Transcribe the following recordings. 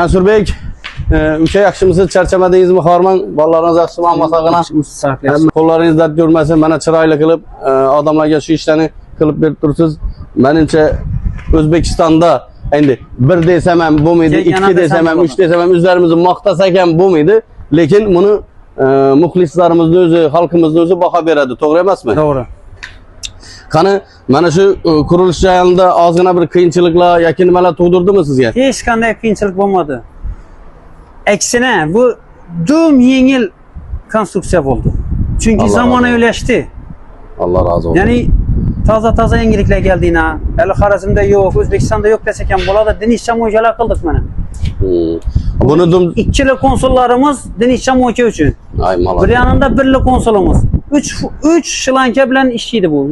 Mansurbek, ülke yaxshimisiz, charchamadingizmi Hormon? Bolalarınız yaxshimi, hammasag'ina? Qo'llaringiz dard ko'rmasin, mana chiroyli qilib odamlarga shu ishlarni qilib berib tursiz. Menimcha O'zbekistonda endi bir desam ham bo'lmaydi, ikki desam ham, uch desam ham o'zlarimizni maqtasak ham bo'lmaydi, lekin buni muxlislarimizni o'zi, xalqimizni o'zi baho beradi, to'g'ri emasmi? To'g'ri. Qani mana shu qurilish jarayonida ozgina bir qiyinchiliklar yoki nimalar tug'dirdimi sizga? Hech qanday qiyinchilik bo'lmadi. Aksine bu dum yengil konstruksiya bo'ldi. Chunki zamonaviylashdi. Allah razı olsun. Ya'ni toza yangiliklar keldina. Hali Xorazmda yo'q, O'zbekistonda yo'q desek ham bo'ladi. Dinishcha mo'jalar qildik mana. Buni dum ikkili konsullarimiz dinishcha mo'ja uchun. Ay malak. Bir yanında birli konsolumuz. 3 shlanka bilan ishlaydi bu.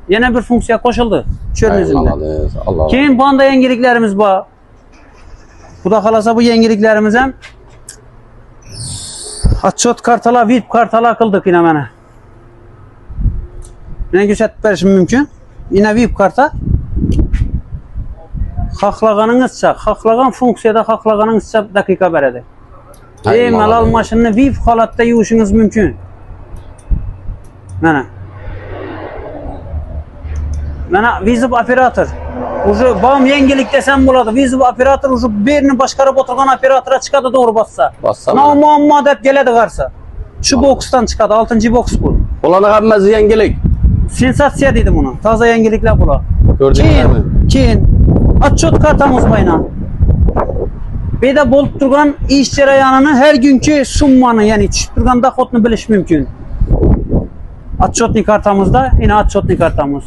Yana bir funksiya qo'shildi. Ko'rinishimda. Allah. Keyin banda yangiliklarimiz bor. Xudo xolasa bu yangiliklarimiz ham отчет kartalar, VIP kartalar qildik yine mana. Meni ko'rsatib berishim mumkin. Yine VIP karta. Xohlaganingizcha, xohlagan funksiyada xohlaganingizcha daqiqa beradi. Malol mashinani VIP holatda yuvishingiz mumkin. Mana vizib operator. Уже bom yangilik desam bo'ladi. Vizib operator уже berini boshqarib o'tirgan operatorga chiqadi to'g'ri bassa. Muammo deb keladi qarsa. Shu boksdan chiqadi, 6-boks bu. Ularning hammasi yangilik. Sensatsiya deydi buni. Toza yangiliklar bular. Ko'rdingizmi? Keyin отчет kartamiz bayna. Beda bo'lib turgan ish jarayonini har kunki summani, ya'ni tushib turgan doxodni bilish mumkin. Отчетный kartamızda yine отчетный kartamız.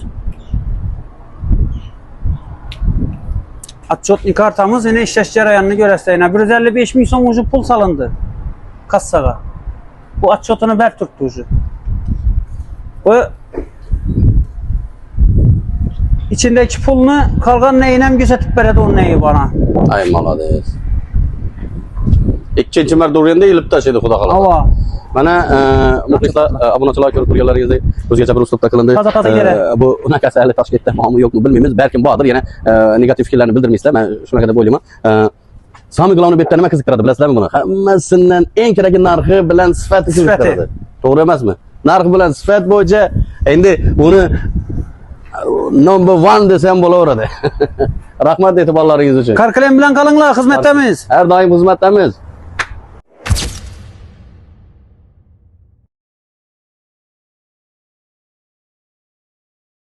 Отчетный kartamız yine işleş jarayonini göstereyine 155 ming so'm ucu pul salındı kassaga. Bu отчетini ber tuttu ucu. Bu içindeki pulunu kalgan neyine gözetip beredi o neyi bana. Ay malades. İkinci marta o'rganda ilib tashlaydi xudo xolasa. Ava. Mana muxlislar, obunachilar ko'rib turganlaringizda o'zgacha bir uslubda qilindi. Bu unaqasi hali Toshkentda muammo yo'qmi bilmaymiz. Balkim bordir, yana negativ fikrlarni bildirmaysizlar. Men shunaqa deb o'ylayman. Sami Glavni betda nima qiziqtiradi bilasizlarmi buni? Hammasidan eng kerakli narxi bilan sifati qiziqtiradi. To'g'ri emasmi? Narx bilan sifat bo'yicha endi buni number 1 desam bo'laveradi. Rahmat e'tiborlaringiz uchun. Karkalem bilan qolinglar, xizmatdamiz. Har doim xizmatdamiz.